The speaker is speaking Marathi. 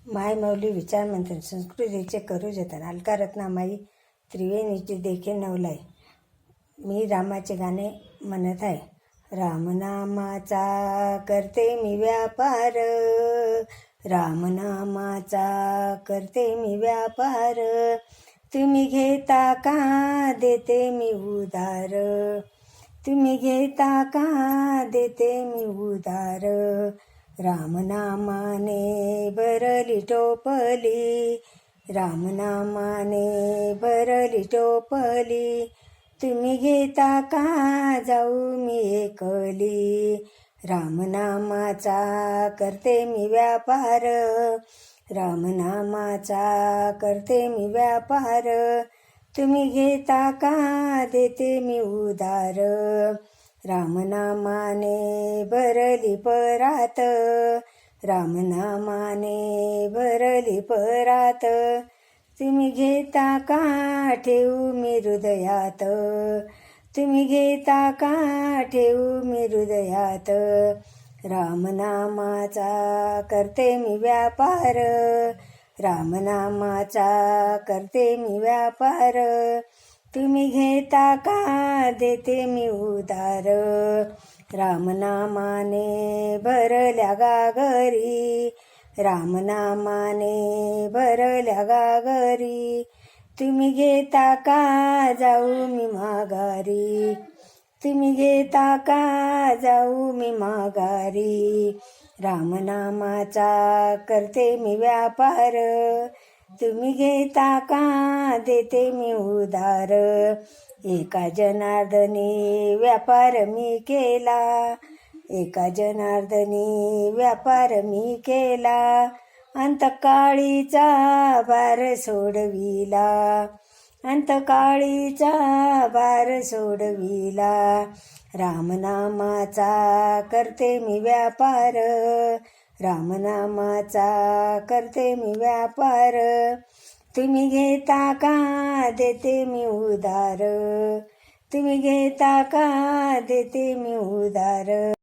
माय माऊली विचार मंथन संस्कृतीचे करू जतन अलका रत्नामाई त्रिवेणीची देखे नवलाय. मी रामाचे गाणे म्हणत आहे. रामनामाचा करते मी व्यापार, रामनामाचा करते मी व्यापार. तुम्ही घेता का देते मी उधार, तुम्ही घेता का देते मी उधार. रामनामाने भरली टोपली, रामनामाने भरली टोपली. तुम्ही घेता का जाऊ मी एकली. रामनामाचा करते मी व्यापार, रामनामाचा करते मी व्यापार. तुम्ही घेता का देते मी उधार. रामनामाने भरली परात, रामनामाने भरली परात. तुम्ही घेता का ठेवू मी हृदयात, तुम्ही घेता का ठेवू मी हृदयात. रामनामाचा करते मी व्यापार, रामनामाचा करते मी व्यापार. तुम्ही घेता का देते मी उधार. रामनामाने भरल्या गागरी, रामनामाने भरल्या गागरी. तुम्ही घेता का जाऊ मी माघारी, तुम्ही घेता का जाऊ मी माघारी. रामनामाचा करते मी व्यापार, तुम्ही घेता का देते मी उधार. एका जनार्दनी व्यापार मी केला, एका जनार्दनी व्यापार मी केला. अंतकाळीचा भार सोडविला, अंतकाळीचा भार सोडविला. रामनामाचा करते मी व्यापार, रामनामाचा करते मी व्यापार. तुम्ही घेता का देते मी उधार, तुम्ही घेता का देते मी उधार.